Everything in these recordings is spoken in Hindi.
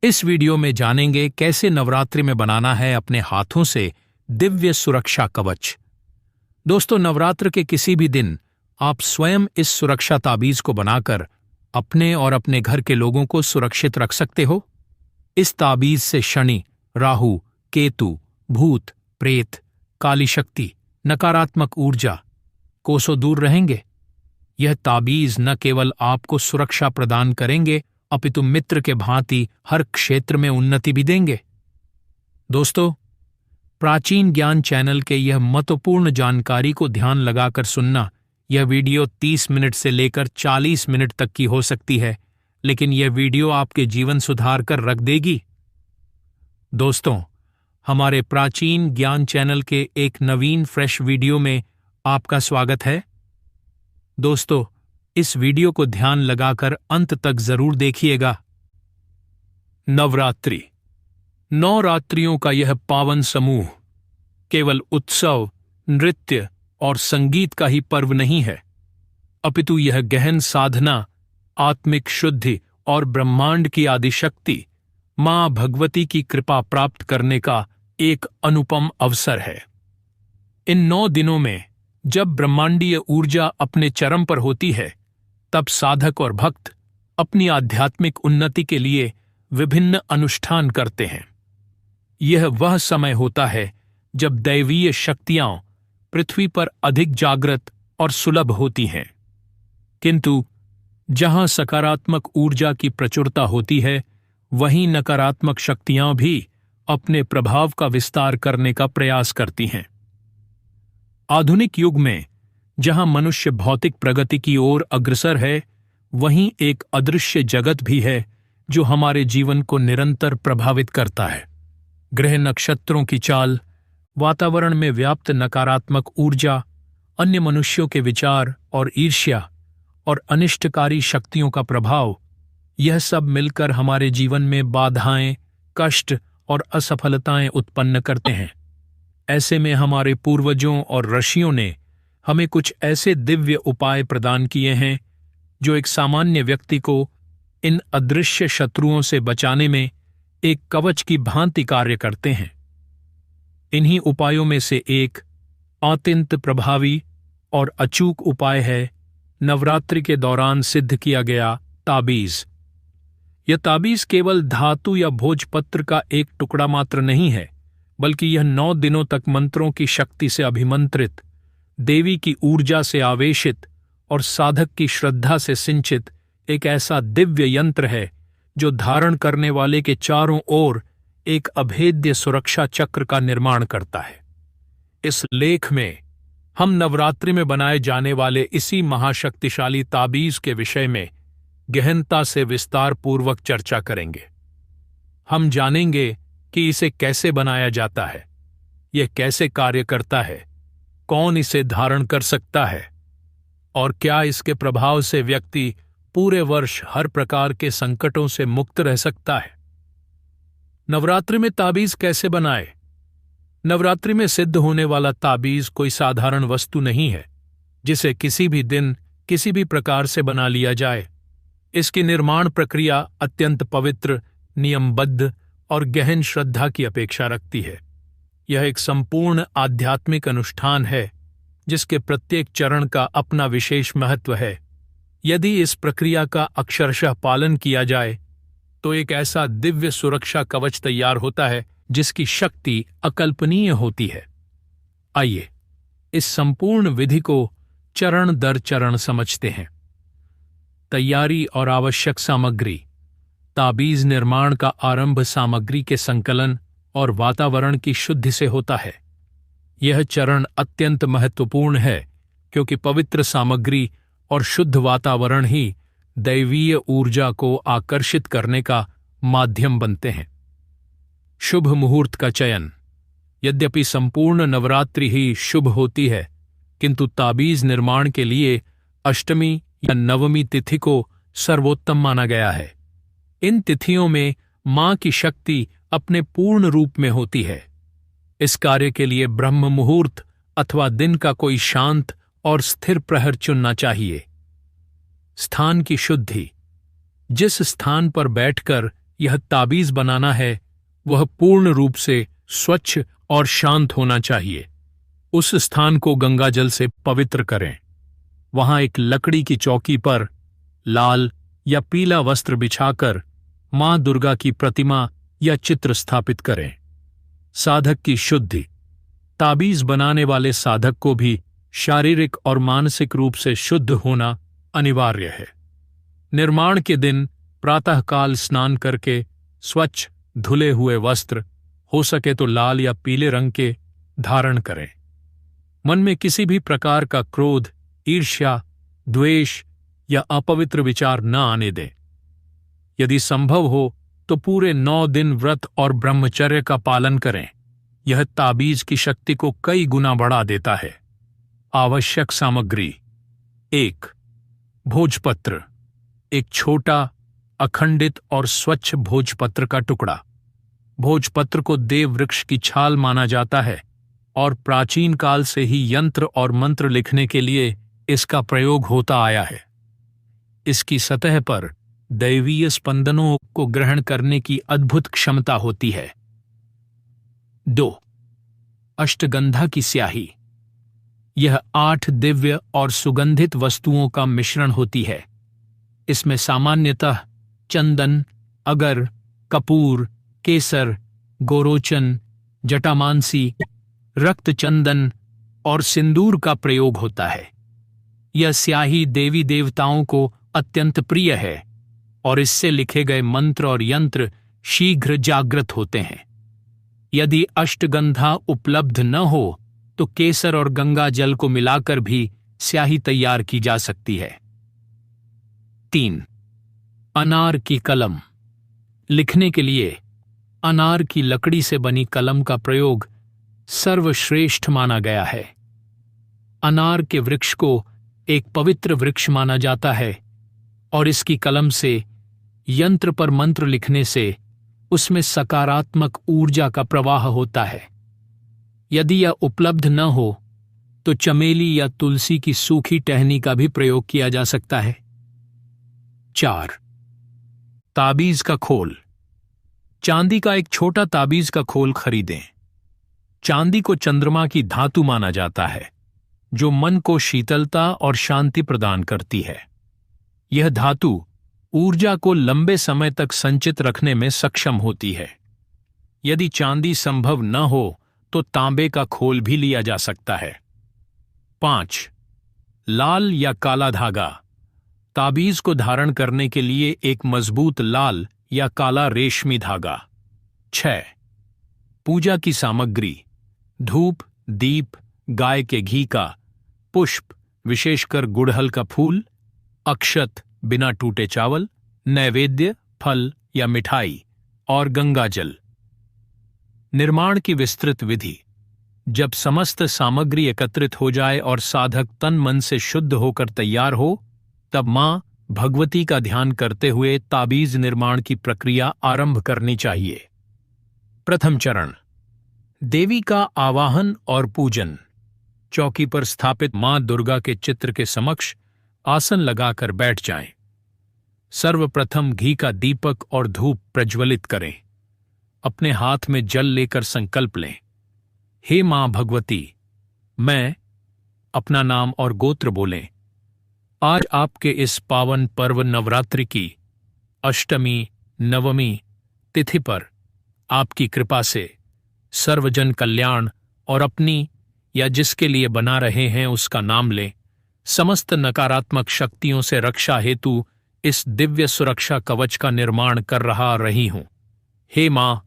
इस वीडियो में जानेंगे कैसे नवरात्रि में बनाना है अपने हाथों से दिव्य सुरक्षा कवच। दोस्तों, नवरात्र के किसी भी दिन आप स्वयं इस सुरक्षा ताबीज को बनाकर अपने और अपने घर के लोगों को सुरक्षित रख सकते हो। इस ताबीज से शनि, राहु, केतु, भूत, प्रेत, काली शक्ति, नकारात्मक ऊर्जा कोसों दूर रहेंगे। यह ताबीज न केवल आपको सुरक्षा प्रदान करेंगे अपितु मित्र के भांति हर क्षेत्र में उन्नति भी देंगे। दोस्तों, प्राचीन ज्ञान चैनल के यह महत्वपूर्ण जानकारी को ध्यान लगाकर सुनना। यह वीडियो 30 मिनट से लेकर 40 मिनट तक की हो सकती है, लेकिन यह वीडियो आपके जीवन सुधार कर रख देगी। दोस्तों, हमारे प्राचीन ज्ञान चैनल के एक नवीन फ्रेश वीडियो में आपका स्वागत है। दोस्तों, इस वीडियो को ध्यान लगाकर अंत तक जरूर देखिएगा। नवरात्रि, 9 रात्रियों का यह पावन समूह केवल उत्सव, नृत्य और संगीत का ही पर्व नहीं है, अपितु यह गहन साधना, आत्मिक शुद्धि और ब्रह्मांड की आदिशक्ति मां भगवती की कृपा प्राप्त करने का एक अनुपम अवसर है। इन 9 दिनों में जब ब्रह्मांडीय ऊर्जा अपने चरम पर होती है, तब साधक और भक्त अपनी आध्यात्मिक उन्नति के लिए विभिन्न अनुष्ठान करते हैं। यह वह समय होता है जब दैवीय शक्तियां पृथ्वी पर अधिक जागृत और सुलभ होती हैं। किंतु जहां सकारात्मक ऊर्जा की प्रचुरता होती है, वहीं नकारात्मक शक्तियां भी अपने प्रभाव का विस्तार करने का प्रयास करती हैं। आधुनिक युग में जहां मनुष्य भौतिक प्रगति की ओर अग्रसर है, वहीं एक अदृश्य जगत भी है जो हमारे जीवन को निरंतर प्रभावित करता है। ग्रह नक्षत्रों की चाल, वातावरण में व्याप्त नकारात्मक ऊर्जा, अन्य मनुष्यों के विचार और ईर्ष्या और अनिष्टकारी शक्तियों का प्रभाव, यह सब मिलकर हमारे जीवन में बाधाएं, कष्ट और असफलताएं उत्पन्न करते हैं। ऐसे में हमारे पूर्वजों और ऋषियों ने हमें कुछ ऐसे दिव्य उपाय प्रदान किए हैं जो एक सामान्य व्यक्ति को इन अदृश्य शत्रुओं से बचाने में एक कवच की भांति कार्य करते हैं। इन्हीं उपायों में से एक अत्यंत प्रभावी और अचूक उपाय है नवरात्रि के दौरान सिद्ध किया गया ताबीज। यह ताबीज केवल धातु या भोजपत्र का एक टुकड़ा मात्र नहीं है, बल्कि यह 9 दिनों तक मंत्रों की शक्ति से अभिमंत्रित, देवी की ऊर्जा से आवेशित और साधक की श्रद्धा से सिंचित एक ऐसा दिव्य यंत्र है जो धारण करने वाले के चारों ओर एक अभेद्य सुरक्षा चक्र का निर्माण करता है। इस लेख में हम नवरात्रि में बनाए जाने वाले इसी महाशक्तिशाली ताबीज के विषय में गहनता से विस्तार पूर्वक चर्चा करेंगे। हम जानेंगे कि इसे कैसे बनाया जाता है, यह कैसे कार्य करता है, कौन इसे धारण कर सकता है और क्या इसके प्रभाव से व्यक्ति पूरे वर्ष हर प्रकार के संकटों से मुक्त रह सकता है। नवरात्रि में ताबीज कैसे बनाए? नवरात्रि में सिद्ध होने वाला ताबीज कोई साधारण वस्तु नहीं है जिसे किसी भी दिन किसी भी प्रकार से बना लिया जाए। इसकी निर्माण प्रक्रिया अत्यंत पवित्र, नियमबद्ध और गहन श्रद्धा की अपेक्षा रखती है। यह एक संपूर्ण आध्यात्मिक अनुष्ठान है जिसके प्रत्येक चरण का अपना विशेष महत्व है। यदि इस प्रक्रिया का अक्षरशः पालन किया जाए तो एक ऐसा दिव्य सुरक्षा कवच तैयार होता है जिसकी शक्ति अकल्पनीय होती है। आइए इस संपूर्ण विधि को चरण दर चरण समझते हैं। तैयारी और आवश्यक सामग्री। ताबीज निर्माण का आरंभ सामग्री के संकलन और वातावरण की शुद्धि से होता है। यह चरण अत्यंत महत्वपूर्ण है क्योंकि पवित्र सामग्री और शुद्ध वातावरण ही दैवीय ऊर्जा को आकर्षित करने का माध्यम बनते हैं। शुभ मुहूर्त का चयन। यद्यपि संपूर्ण नवरात्रि ही शुभ होती है, किंतु ताबीज निर्माण के लिए अष्टमी या नवमी तिथि को सर्वोत्तम माना गया है। इन तिथियों में मां की शक्ति अपने पूर्ण रूप में होती है। इस कार्य के लिए ब्रह्म मुहूर्त अथवा दिन का कोई शांत और स्थिर प्रहर चुनना चाहिए। स्थान की शुद्धि। जिस स्थान पर बैठकर यह ताबीज बनाना है वह पूर्ण रूप से स्वच्छ और शांत होना चाहिए। उस स्थान को गंगाजल से पवित्र करें। वहां एक लकड़ी की चौकी पर लाल या पीला वस्त्र बिछाकर मां दुर्गा की प्रतिमा या चित्र स्थापित करें। साधक की शुद्धि। ताबीज बनाने वाले साधक को भी शारीरिक और मानसिक रूप से शुद्ध होना अनिवार्य है। निर्माण के दिन प्रातःकाल स्नान करके स्वच्छ धुले हुए वस्त्र, हो सके तो लाल या पीले रंग के, धारण करें। मन में किसी भी प्रकार का क्रोध, ईर्ष्या, द्वेष या अपवित्र विचार न आने दें। यदि संभव हो तो पूरे 9 दिन व्रत और ब्रह्मचर्य का पालन करें। यह ताबीज की शक्ति को कई गुना बढ़ा देता है। आवश्यक सामग्री: 1. भोजपत्र, एक छोटा, अखंडित और स्वच्छ भोजपत्र का टुकड़ा। भोजपत्र को देव वृक्ष की छाल माना जाता है और प्राचीन काल से ही यंत्र और मंत्र लिखने के लिए इसका प्रयोग होता आया है। इसकी सतह पर दैवीय स्पंदनों को ग्रहण करने की अद्भुत क्षमता होती है। 2. अष्टगंधा की स्याही। यह 8 दिव्य और सुगंधित वस्तुओं का मिश्रण होती है। इसमें सामान्यतः चंदन, अगर, कपूर, केसर, गोरोचन, जटामांसी, रक्त चंदन और सिंदूर का प्रयोग होता है। यह स्याही देवी देवताओं को अत्यंत प्रिय है और इससे लिखे गए मंत्र और यंत्र शीघ्र जागृत होते हैं। यदि अष्टगंधा उपलब्ध न हो तो केसर और गंगा जल को मिलाकर भी स्याही तैयार की जा सकती है। 3. अनार की कलम। लिखने के लिए अनार की लकड़ी से बनी कलम का प्रयोग सर्वश्रेष्ठ माना गया है। अनार के वृक्ष को एक पवित्र वृक्ष माना जाता है और इसकी कलम से यंत्र पर मंत्र लिखने से उसमें सकारात्मक ऊर्जा का प्रवाह होता है। यदि यह उपलब्ध न हो तो चमेली या तुलसी की सूखी टहनी का भी प्रयोग किया जा सकता है। 4. ताबीज का खोल। चांदी का एक छोटा ताबीज का खोल खरीदें। चांदी को चंद्रमा की धातु माना जाता है, जो मन को शीतलता और शांति प्रदान करती है। यह धातु ऊर्जा को लंबे समय तक संचित रखने में सक्षम होती है। यदि चांदी संभव न हो तो तांबे का खोल भी लिया जा सकता है। 5. लाल या काला धागा। ताबीज को धारण करने के लिए एक मजबूत लाल या काला रेशमी धागा। 6. पूजा की सामग्री: धूप, दीप, गाय के घी का, पुष्प, विशेषकर गुड़हल का फूल, अक्षत बिना टूटे चावल, नैवेद्य, फल या मिठाई और गंगा जल। निर्माण की विस्तृत विधि: जब समस्त सामग्री एकत्रित हो जाए और साधक तन मन से शुद्ध होकर तैयार हो, तब मां भगवती का ध्यान करते हुए ताबीज निर्माण की प्रक्रिया आरंभ करनी चाहिए। प्रथम चरण: देवी का आवाहन और पूजन। चौकी पर स्थापित मां दुर्गा के चित्र के समक्ष आसन लगाकर बैठ जाएं। सर्वप्रथम घी का दीपक और धूप प्रज्वलित करें। अपने हाथ में जल लेकर संकल्प लें। हे मां भगवती, मैं, अपना नाम और गोत्र बोलें। आज आपके इस पावन पर्व नवरात्रि की अष्टमी, नवमी तिथि पर आपकी कृपा से सर्वजन कल्याण और अपनी या जिसके लिए बना रहे हैं उसका नाम लें। समस्त नकारात्मक शक्तियों से रक्षा हेतु इस दिव्य सुरक्षा कवच का निर्माण कर रही हूं। हे मां,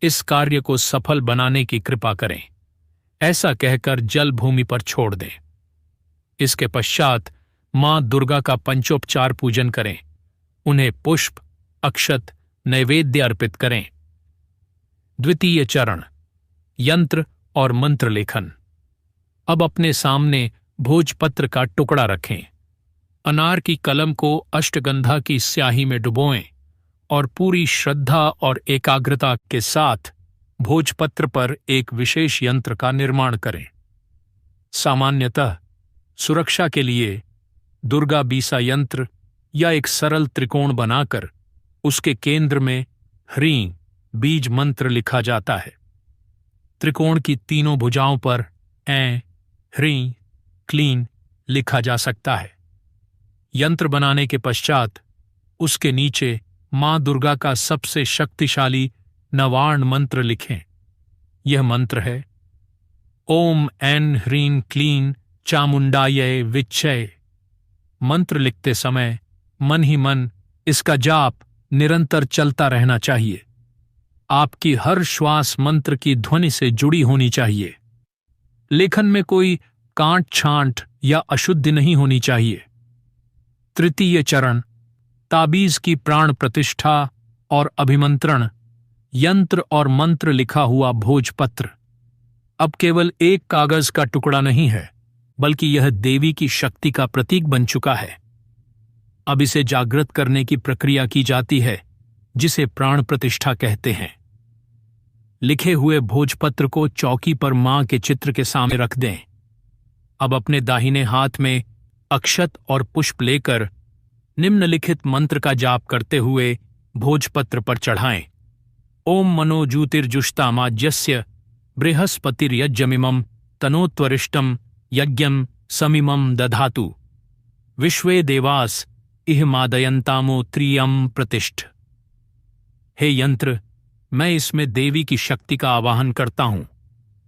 इस कार्य को सफल बनाने की कृपा करें। ऐसा कहकर जल भूमि पर छोड़ दें। इसके पश्चात मां दुर्गा का पंचोपचार पूजन करें। उन्हें पुष्प, अक्षत, नैवेद्य अर्पित करें। द्वितीय चरण: यंत्र और मंत्र लेखन। अब अपने सामने भोजपत्र का टुकड़ा रखें। अनार की कलम को अष्टगंधा की स्याही में डुबोएं और पूरी श्रद्धा और एकाग्रता के साथ भोजपत्र पर एक विशेष यंत्र का निर्माण करें। सामान्यतः सुरक्षा के लिए दुर्गा बीसा यंत्र या एक सरल त्रिकोण बनाकर उसके केंद्र में ह्रीं बीज मंत्र लिखा जाता है। त्रिकोण की तीनों भुजाओं पर ऐं ह्रीं क्लीं लिखा जा सकता है। यंत्र बनाने के पश्चात उसके नीचे मां दुर्गा का सबसे शक्तिशाली नवार्ण मंत्र लिखें। यह मंत्र है ओम ऐं ह्रीं क्लीं चामुंडायै विच्चय। मंत्र लिखते समय मन ही मन इसका जाप निरंतर चलता रहना चाहिए। आपकी हर श्वास मंत्र की ध्वनि से जुड़ी होनी चाहिए। लेखन में कोई कांट छांट या अशुद्धि नहीं होनी चाहिए। तृतीय चरण ताबीज की प्राण प्रतिष्ठा और अभिमंत्रण। यंत्र और मंत्र लिखा हुआ भोजपत्र अब केवल एक कागज का टुकड़ा नहीं है, बल्कि यह देवी की शक्ति का प्रतीक बन चुका है। अब इसे जागृत करने की प्रक्रिया की जाती है, जिसे प्राण प्रतिष्ठा कहते हैं। लिखे हुए भोजपत्र को चौकी पर मां के चित्र के सामने रख दें। अब अपने दाहिने हाथ में अक्षत और पुष्प लेकर निम्नलिखित मंत्र का जाप करते हुए भोजपत्र पर चढ़ाएं। ओम मनोज्योतिर्जुष्टामाज्यस्य बृहस्पतिर्यज्ञमिमं तनोत्वरिष्टं यज्ञं समिमं दधातु। विश्वे देवास इह मादयन्तामो त्रियं प्रतिष्ठ। हे यंत्र, मैं इसमें देवी की शक्ति का आवाहन करता हूं।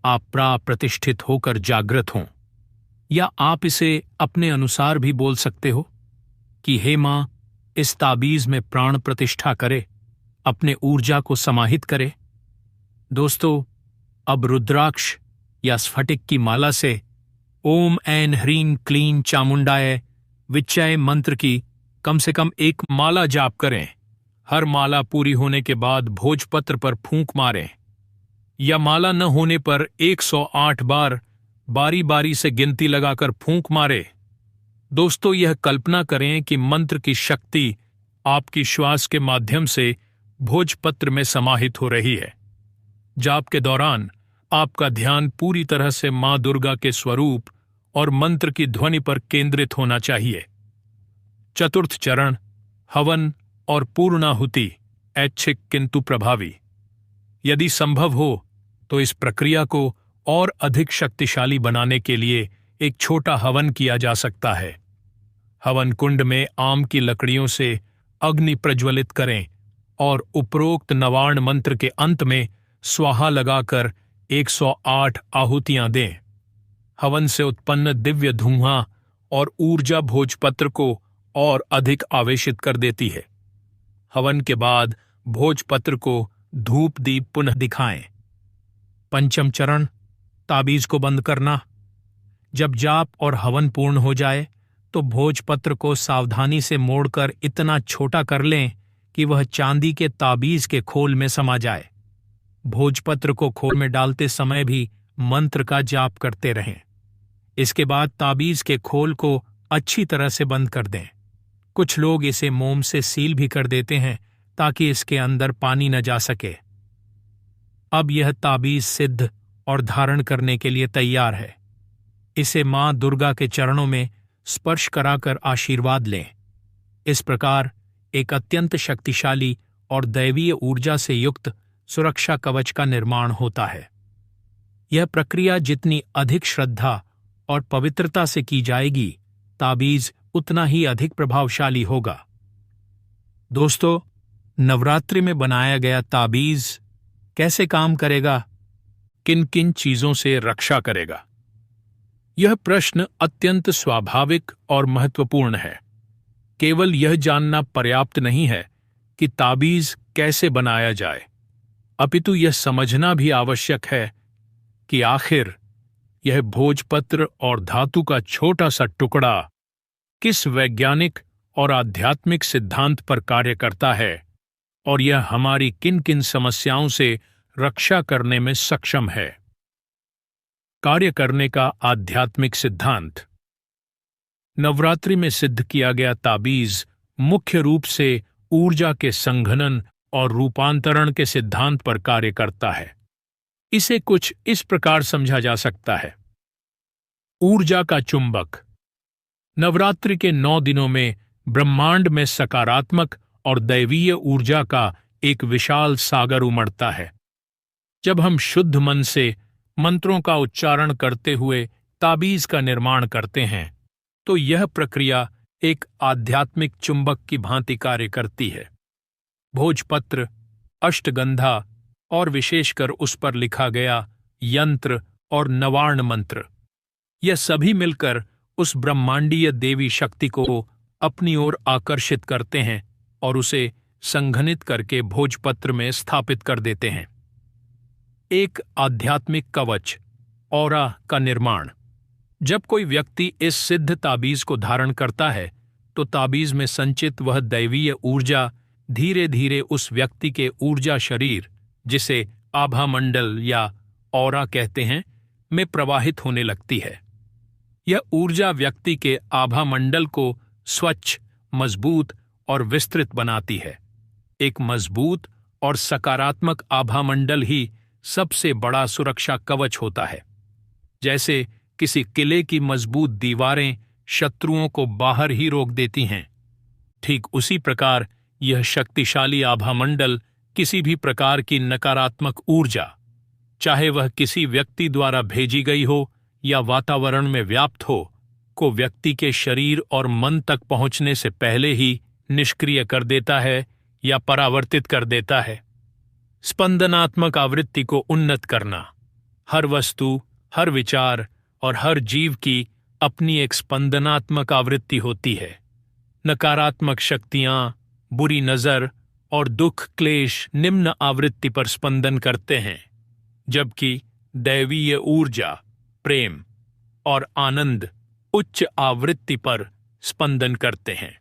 आप प्रतिष्ठित होकर जागृत हों। या आप इसे अपने अनुसार भी बोल सकते हो कि हे मां, इस ताबीज में प्राण प्रतिष्ठा करे, अपने ऊर्जा को समाहित करे। दोस्तों, अब रुद्राक्ष या स्फटिक की माला से ओम ऐं ह्रीं क्लीं चामुंडाय विच्चय मंत्र की कम से कम एक माला जाप करें। हर माला पूरी होने के बाद भोजपत्र पर फूंक मारें, या माला न होने पर 108 बार बारी बारी से गिनती लगाकर फूंक मारे। दोस्तों, यह कल्पना करें कि मंत्र की शक्ति आपकी श्वास के माध्यम से भोजपत्र में समाहित हो रही है। जाप के दौरान आपका ध्यान पूरी तरह से मां दुर्गा के स्वरूप और मंत्र की ध्वनि पर केंद्रित होना चाहिए। चतुर्थ चरण हवन और पूर्णाहुति ऐच्छिक किंतु प्रभावी। यदि संभव हो तो इस प्रक्रिया को और अधिक शक्तिशाली बनाने के लिए एक छोटा हवन किया जा सकता है। हवन कुंड में आम की लकड़ियों से अग्नि प्रज्वलित करें और उपरोक्त नवार्ण मंत्र के अंत में स्वाहा लगाकर 108 आहुतियां दें। हवन से उत्पन्न दिव्य धुआं और ऊर्जा भोजपत्र को और अधिक आवेशित कर देती है। हवन के बाद भोजपत्र को धूप दीप पुनः दिखाएं। पंचम चरण ताबीज को बंद करना। जब जाप और हवन पूर्ण हो जाए तो भोजपत्र को सावधानी से मोड़कर इतना छोटा कर लें कि वह चांदी के ताबीज के खोल में समा जाए। भोजपत्र को खोल में डालते समय भी मंत्र का जाप करते रहें। इसके बाद ताबीज के खोल को अच्छी तरह से बंद कर दें। कुछ लोग इसे मोम से सील भी कर देते हैं ताकि इसके अंदर पानी न जा सके। अब यह ताबीज सिद्ध और धारण करने के लिए तैयार है। इसे मां दुर्गा के चरणों में स्पर्श कराकर आशीर्वाद लें। इस प्रकार एक अत्यंत शक्तिशाली और दैवीय ऊर्जा से युक्त सुरक्षा कवच का निर्माण होता है। यह प्रक्रिया जितनी अधिक श्रद्धा और पवित्रता से की जाएगी, ताबीज उतना ही अधिक प्रभावशाली होगा। दोस्तों, नवरात्रि में बनाया गया ताबीज कैसे काम करेगा, किन किन चीजों से रक्षा करेगा? यह प्रश्न अत्यंत स्वाभाविक और महत्वपूर्ण है। केवल यह जानना पर्याप्त नहीं है कि ताबीज कैसे बनाया जाए, अपितु यह समझना भी आवश्यक है कि आखिर यह भोजपत्र और धातु का छोटा सा टुकड़ा किस वैज्ञानिक और आध्यात्मिक सिद्धांत पर कार्य करता है और यह हमारी किन किन समस्याओं से रक्षा करने में सक्षम है। कार्य करने का आध्यात्मिक सिद्धांत। नवरात्रि में सिद्ध किया गया ताबीज मुख्य रूप से ऊर्जा के संघनन और रूपांतरण के सिद्धांत पर कार्य करता है। इसे कुछ इस प्रकार समझा जा सकता है। ऊर्जा का चुंबक। नवरात्रि के 9 दिनों में ब्रह्मांड में सकारात्मक और दैवीय ऊर्जा का एक विशाल सागर उमड़ता है। जब हम शुद्ध मन से मंत्रों का उच्चारण करते हुए ताबीज का निर्माण करते हैं तो यह प्रक्रिया एक आध्यात्मिक चुंबक की भांति कार्य करती है। भोजपत्र, अष्टगंधा और विशेषकर उस पर लिखा गया यंत्र और नवार्ण मंत्र, यह सभी मिलकर उस ब्रह्मांडीय देवी शक्ति को अपनी ओर आकर्षित करते हैं और उसे संघनित करके भोजपत्र में स्थापित कर देते हैं। एक आध्यात्मिक कवच, ऑरा का निर्माण। जब कोई व्यक्ति इस सिद्ध ताबीज को धारण करता है तो ताबीज में संचित वह दैवीय ऊर्जा धीरे धीरे उस व्यक्ति के ऊर्जा शरीर, जिसे आभा मंडल या ऑरा कहते हैं, में प्रवाहित होने लगती है। यह ऊर्जा व्यक्ति के आभा मंडल को स्वच्छ, मजबूत और विस्तृत बनाती है। एक मजबूत और सकारात्मक आभा मंडल ही सबसे बड़ा सुरक्षा कवच होता है। जैसे किसी किले की मजबूत दीवारें शत्रुओं को बाहर ही रोक देती हैं, ठीक उसी प्रकार यह शक्तिशाली आभा मंडल किसी भी प्रकार की नकारात्मक ऊर्जा, चाहे वह किसी व्यक्ति द्वारा भेजी गई हो या वातावरण में व्याप्त हो, को व्यक्ति के शरीर और मन तक पहुंचने से पहले ही निष्क्रिय कर देता है या परावर्तित कर देता है। स्पंदनात्मक आवृत्ति को उन्नत करना। हर वस्तु, हर विचार और हर जीव की अपनी एक स्पंदनात्मक आवृत्ति होती है। नकारात्मक शक्तियां, बुरी नजर और दुख क्लेश निम्न आवृत्ति पर स्पंदन करते हैं, जबकि दैवीय ऊर्जा, प्रेम और आनंद उच्च आवृत्ति पर स्पंदन करते हैं।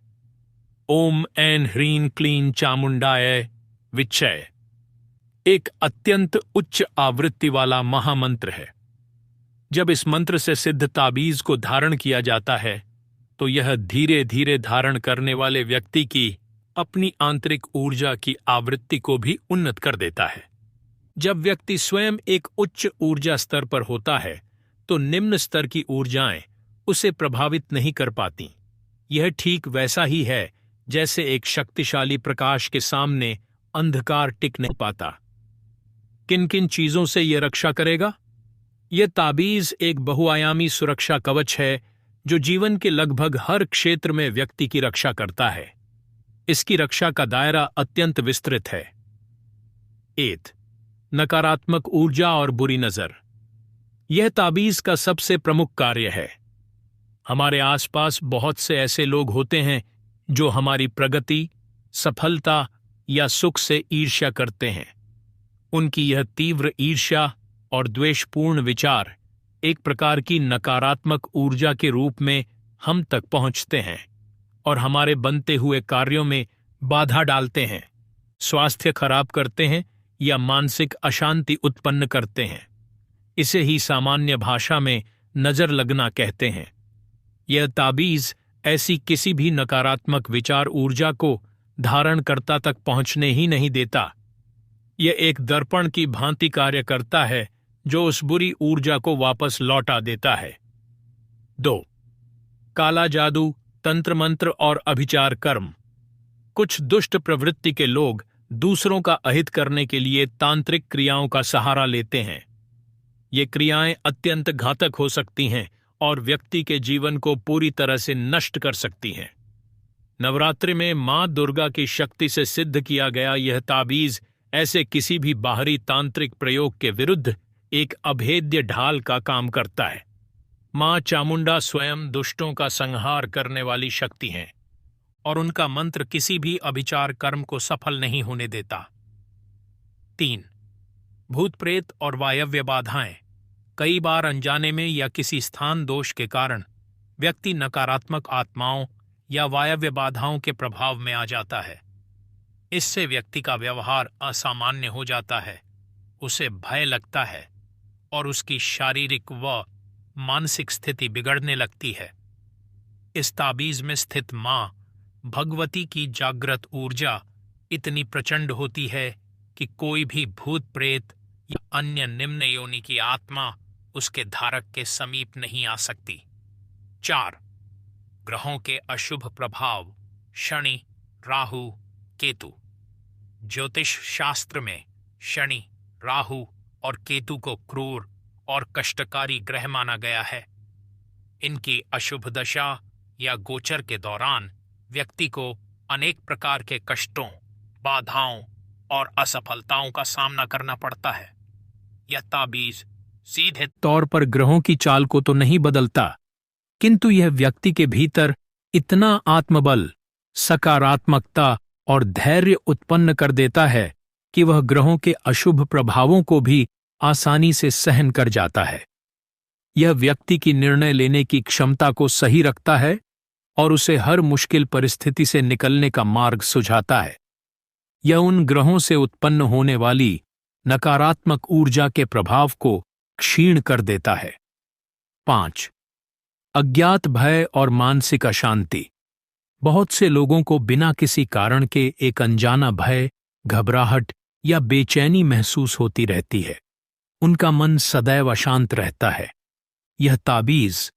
ओम ऐं ह्रीं क्लीं चामुंडाय विच्चय एक अत्यंत उच्च आवृत्ति वाला महामंत्र है। जब इस मंत्र से सिद्ध ताबीज को धारण किया जाता है तो यह धीरे धीरे धारण करने वाले व्यक्ति की अपनी आंतरिक ऊर्जा की आवृत्ति को भी उन्नत कर देता है। जब व्यक्ति स्वयं एक उच्च ऊर्जा स्तर पर होता है तो निम्न स्तर की ऊर्जाएं उसे प्रभावित नहीं कर पाती। यह ठीक वैसा ही है जैसे एक शक्तिशाली प्रकाश के सामने अंधकार टिक नहीं पाता। किन किन चीजों से यह रक्षा करेगा? यह ताबीज एक बहुआयामी सुरक्षा कवच है जो जीवन के लगभग हर क्षेत्र में व्यक्ति की रक्षा करता है। इसकी रक्षा का दायरा अत्यंत विस्तृत है। 8. नकारात्मक ऊर्जा और बुरी नजर। यह ताबीज का सबसे प्रमुख कार्य है। हमारे आसपास बहुत से ऐसे लोग होते हैं जो हमारी प्रगति, सफलता या सुख से ईर्ष्या करते हैं। उनकी यह तीव्र ईर्ष्या और द्वेषपूर्ण विचार एक प्रकार की नकारात्मक ऊर्जा के रूप में हम तक पहुंचते हैं और हमारे बनते हुए कार्यों में बाधा डालते हैं, स्वास्थ्य खराब करते हैं या मानसिक अशांति उत्पन्न करते हैं। इसे ही सामान्य भाषा में नजर लगना कहते हैं। यह ताबीज ऐसी किसी भी नकारात्मक विचार ऊर्जा को धारणकर्ता तक पहुंचने ही नहीं देता। यह एक दर्पण की भांति कार्य करता है जो उस बुरी ऊर्जा को वापस लौटा देता है। 2. काला जादू, तंत्र मंत्र और अभिचार कर्म। कुछ दुष्ट प्रवृत्ति के लोग दूसरों का अहित करने के लिए तांत्रिक क्रियाओं का सहारा लेते हैं। ये क्रियाएं अत्यंत घातक हो सकती हैं और व्यक्ति के जीवन को पूरी तरह से नष्ट कर सकती हैं। नवरात्रि में मां दुर्गा की शक्ति से सिद्ध किया गया यह ताबीज ऐसे किसी भी बाहरी तांत्रिक प्रयोग के विरुद्ध एक अभेद्य ढाल का काम करता है। मां चामुंडा स्वयं दुष्टों का संहार करने वाली शक्ति हैं और उनका मंत्र किसी भी अभिचार कर्म को सफल नहीं होने देता। 3. भूत प्रेत और वायव्य बाधाएं। कई बार अनजाने में या किसी स्थान दोष के कारण व्यक्ति नकारात्मक आत्माओं या वायव्य बाधाओं के प्रभाव में आ जाता है। इससे व्यक्ति का व्यवहार असामान्य हो जाता है, उसे भय लगता है और उसकी शारीरिक व मानसिक स्थिति बिगड़ने लगती है। इस ताबीज में स्थित मां भगवती की जागृत ऊर्जा इतनी प्रचंड होती है कि कोई भी भूत प्रेत या अन्य निम्न योनि की आत्मा उसके धारक के समीप नहीं आ सकती। 4. ग्रहों के अशुभ प्रभाव, शनि, राहु, केतु। ज्योतिष शास्त्र में शनि, राहु और केतु को क्रूर और कष्टकारी ग्रह माना गया है। इनकी अशुभ दशा या गोचर के दौरान व्यक्ति को अनेक प्रकार के कष्टों, बाधाओं और असफलताओं का सामना करना पड़ता है। यह ताबीज सीधे तौर पर ग्रहों की चाल को तो नहीं बदलता, किंतु यह व्यक्ति के भीतर इतना आत्मबल, सकारात्मकता और धैर्य उत्पन्न कर देता है कि वह ग्रहों के अशुभ प्रभावों को भी आसानी से सहन कर जाता है। यह व्यक्ति की निर्णय लेने की क्षमता को सही रखता है और उसे हर मुश्किल परिस्थिति से निकलने का मार्ग सुझाता है। यह उन ग्रहों से उत्पन्न होने वाली नकारात्मक ऊर्जा के प्रभाव को क्षीण कर देता है। 5. अज्ञात भय और मानसिक अशांति। बहुत से लोगों को बिना किसी कारण के एक अनजाना भय, घबराहट या बेचैनी महसूस होती रहती है। उनका मन सदैव अशांत रहता है। यह ताबीज,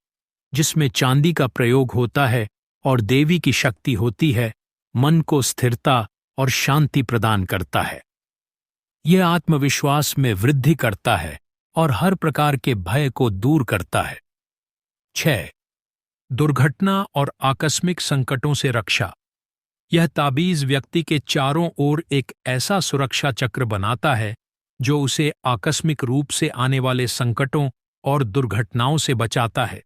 जिसमें चांदी का प्रयोग होता है और देवी की शक्ति होती है, मन को स्थिरता और शांति प्रदान करता है। यह आत्मविश्वास में वृद्धि करता है और हर प्रकार के भय को दूर करता है। 6. दुर्घटना और आकस्मिक संकटों से रक्षा। यह ताबीज व्यक्ति के चारों ओर एक ऐसा सुरक्षा चक्र बनाता है जो उसे आकस्मिक रूप से आने वाले संकटों और दुर्घटनाओं से बचाता है।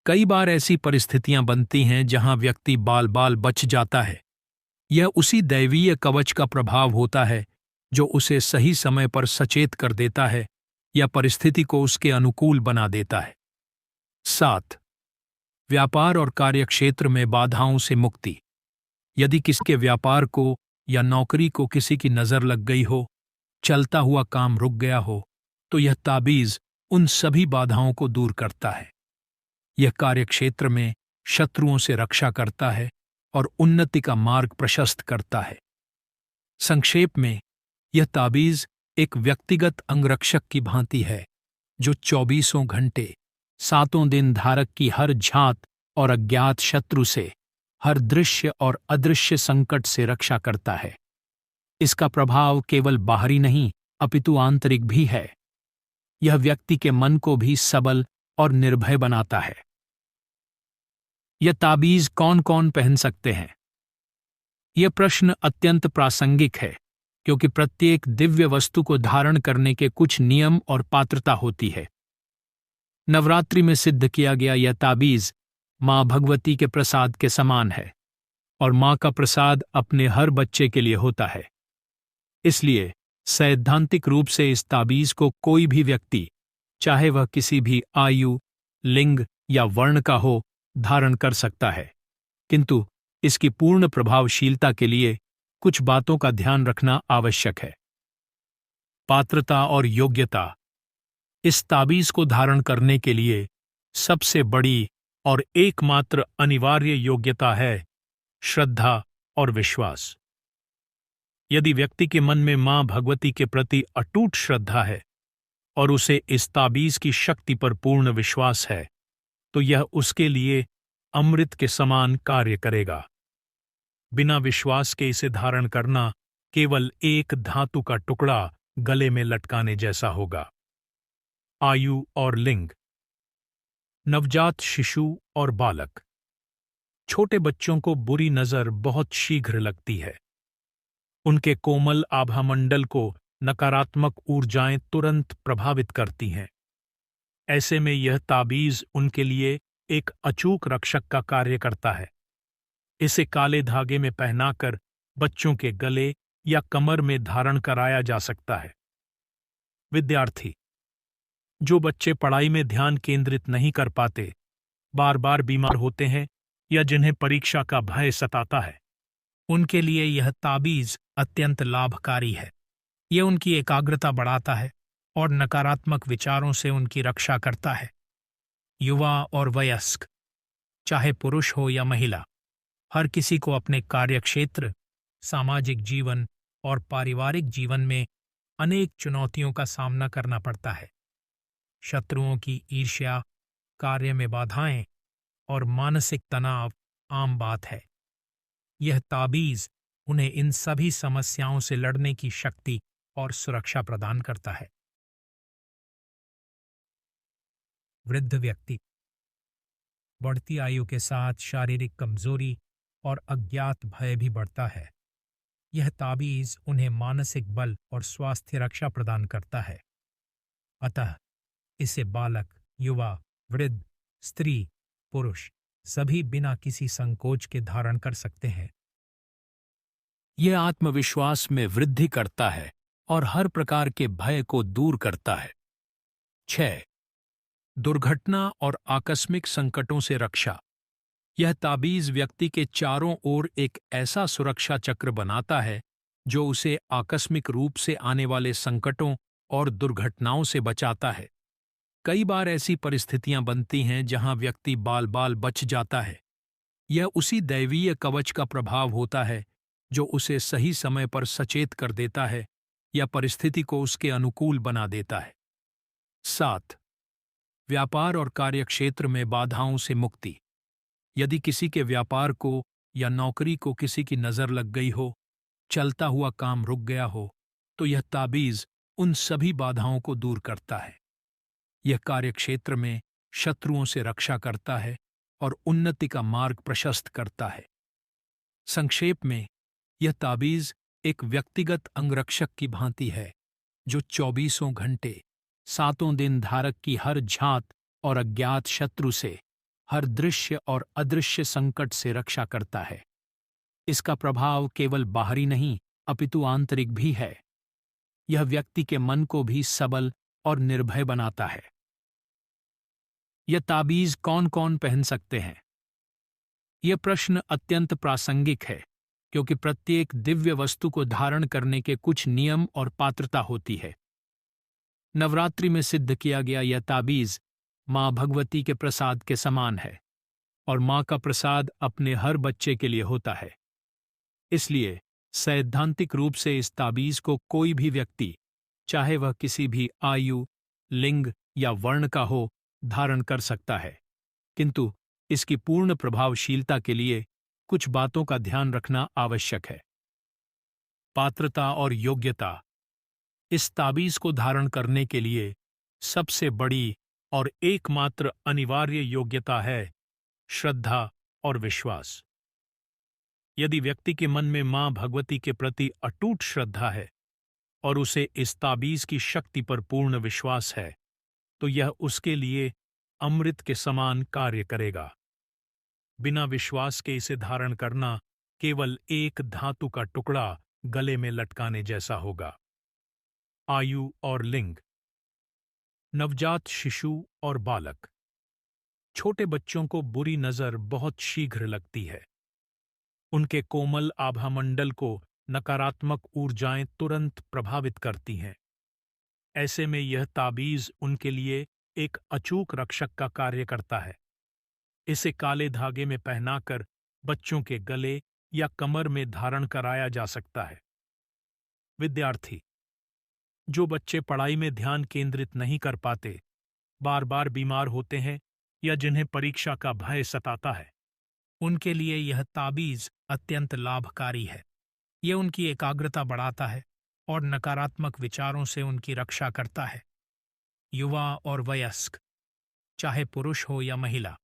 कई बार ऐसी परिस्थितियां बनती हैं जहां व्यक्ति बाल बाल बच जाता है। यह उसी दैवीय कवच का प्रभाव होता है जो उसे सही समय पर सचेत कर देता है या परिस्थिति को उसके अनुकूल बना देता है। 7. व्यापार और कार्यक्षेत्र में बाधाओं से मुक्ति। यदि किसी के व्यापार को या नौकरी को किसी की नजर लग गई हो, चलता हुआ काम रुक गया हो, तो यह ताबीज उन सभी बाधाओं को दूर करता है। यह कार्यक्षेत्र में शत्रुओं से रक्षा करता है और उन्नति का मार्ग प्रशस्त करता है। संक्षेप में, यह ताबीज एक व्यक्तिगत अंगरक्षक की भांति है जो 24 घंटे 7 दिन धारक की हर झात और अज्ञात शत्रु से, हर दृश्य और अदृश्य संकट से रक्षा करता है। इसका प्रभाव केवल बाहरी नहीं अपितु आंतरिक भी है। यह व्यक्ति के मन को भी सबल और निर्भय बनाता है। यह ताबीज कौन कौन पहन सकते हैं? यह प्रश्न अत्यंत प्रासंगिक है क्योंकि प्रत्येक दिव्य वस्तु को धारण करने के कुछ नियम और पात्रता होती है। नवरात्रि में सिद्ध किया गया यह ताबीज मां भगवती के प्रसाद के समान है और मां का प्रसाद अपने हर बच्चे के लिए होता है। इसलिए सैद्धांतिक रूप से इस ताबीज को कोई भी व्यक्ति, चाहे वह किसी भी आयु, लिंग या वर्ण का हो, धारण कर सकता है, किंतु इसकी पूर्ण प्रभावशीलता के लिए कुछ बातों का ध्यान रखना आवश्यक है। पात्रता और योग्यता। इस ताबीज को धारण करने के लिए सबसे बड़ी और एकमात्र अनिवार्य योग्यता है श्रद्धा और विश्वास। यदि व्यक्ति के मन में मां भगवती के प्रति अटूट श्रद्धा है और उसे इस ताबीज की शक्ति पर पूर्ण विश्वास है, तो यह उसके लिए अमृत के समान कार्य करेगा। बिना विश्वास के इसे धारण करना केवल एक धातु का टुकड़ा गले में लटकाने जैसा होगा। आयु और लिंग। नवजात शिशु और बालक। छोटे बच्चों को बुरी नजर बहुत शीघ्र लगती है। उनके कोमल आभामंडल को नकारात्मक ऊर्जाएं तुरंत प्रभावित करती हैं। ऐसे में यह ताबीज उनके लिए एक अचूक रक्षक का कार्य करता है। इसे काले धागे में पहनाकर बच्चों के गले या कमर में धारण कराया जा सकता है। विद्यार्थी। जो बच्चे पढ़ाई में ध्यान केंद्रित नहीं कर पाते, बार बार बीमार होते हैं या जिन्हें परीक्षा का भय सताता है, उनके लिए यह ताबीज अत्यंत लाभकारी है। यह उनकी एकाग्रता बढ़ाता है और नकारात्मक विचारों से उनकी रक्षा करता है। युवा और वयस्क, चाहे पुरुष हो या महिला, हर किसी को अपने कार्यक्षेत्र, सामाजिक जीवन और पारिवारिक जीवन में अनेक चुनौतियों का सामना करना पड़ता है। शत्रुओं की ईर्ष्या, कार्य में बाधाएं और मानसिक तनाव आम बात है। यह ताबीज उन्हें इन सभी समस्याओं से लड़ने की शक्ति और सुरक्षा प्रदान करता है। वृद्ध व्यक्ति। बढ़ती आयु के साथ शारीरिक कमजोरी और अज्ञात भय भी बढ़ता है। यह ताबीज उन्हें मानसिक बल और स्वास्थ्य रक्षा प्रदान करता है। अतः इसे बालक, युवा, वृद्ध, स्त्री, पुरुष सभी बिना किसी संकोच के धारण कर सकते हैं। यह आत्मविश्वास में वृद्धि करता है और हर प्रकार के भय को दूर करता है। 6. दुर्घटना और आकस्मिक संकटों से रक्षा। यह ताबीज व्यक्ति के चारों ओर एक ऐसा सुरक्षा चक्र बनाता है जो उसे आकस्मिक रूप से आने वाले संकटों और दुर्घटनाओं से बचाता है। कई बार ऐसी परिस्थितियां बनती हैं जहां व्यक्ति बाल बाल बच जाता है। यह उसी दैवीय कवच का प्रभाव होता है जो उसे सही समय पर सचेत कर देता है या परिस्थिति को उसके अनुकूल बना देता है। 7. व्यापार और कार्यक्षेत्र में बाधाओं से मुक्ति। यदि किसी के व्यापार को या नौकरी को किसी की नजर लग गई हो, चलता हुआ काम रुक गया हो, तो यह ताबीज उन सभी बाधाओं को दूर करता है। यह कार्यक्षेत्र में शत्रुओं से रक्षा करता है और उन्नति का मार्ग प्रशस्त करता है। संक्षेप में, यह ताबीज एक व्यक्तिगत अंगरक्षक की भांति है जो 24 घंटे 7 दिन धारक की हर झात और अज्ञात शत्रु से, हर दृश्य और अदृश्य संकट से रक्षा करता है। इसका प्रभाव केवल बाहरी नहीं अपितु आंतरिक भी है। यह व्यक्ति के मन को भी सबल और निर्भय बनाता है। यह ताबीज कौन कौन पहन सकते हैं? यह प्रश्न अत्यंत प्रासंगिक है क्योंकि प्रत्येक दिव्य वस्तु को धारण करने के कुछ नियम और पात्रता होती है। नवरात्रि में सिद्ध किया गया यह ताबीज मां भगवती के प्रसाद के समान है और मां का प्रसाद अपने हर बच्चे के लिए होता है। इसलिए सैद्धांतिक रूप से इस ताबीज को कोई भी व्यक्ति, चाहे वह किसी भी आयु, लिंग या वर्ण का हो, धारण कर सकता है। किंतु इसकी पूर्ण प्रभावशीलता के लिए कुछ बातों का ध्यान रखना आवश्यक है। पात्रता और योग्यता। इस ताबीज को धारण करने के लिए सबसे बड़ी और एकमात्र अनिवार्य योग्यता है श्रद्धा और विश्वास। यदि व्यक्ति के मन में मां भगवती के प्रति अटूट श्रद्धा है और उसे इस ताबीज की शक्ति पर पूर्ण विश्वास है, तो यह उसके लिए अमृत के समान कार्य करेगा। बिना विश्वास के इसे धारण करना केवल एक धातु का टुकड़ा गले में लटकाने जैसा होगा। आयु और लिंग। नवजात शिशु और बालक। छोटे बच्चों को बुरी नजर बहुत शीघ्र लगती है। उनके कोमल आभामंडल को नकारात्मक ऊर्जाएं तुरंत प्रभावित करती हैं। ऐसे में यह ताबीज उनके लिए एक अचूक रक्षक का कार्य करता है। इसे काले धागे में पहनाकर बच्चों के गले या कमर में धारण कराया जा सकता है। विद्यार्थी। जो बच्चे पढ़ाई में ध्यान केंद्रित नहीं कर पाते, बार बार बीमार होते हैं या जिन्हें परीक्षा का भय सताता है, उनके लिए यह ताबीज अत्यंत लाभकारी है। यह उनकी एकाग्रता बढ़ाता है और नकारात्मक विचारों से उनकी रक्षा करता है। युवा और वयस्क, चाहे पुरुष हो या महिला,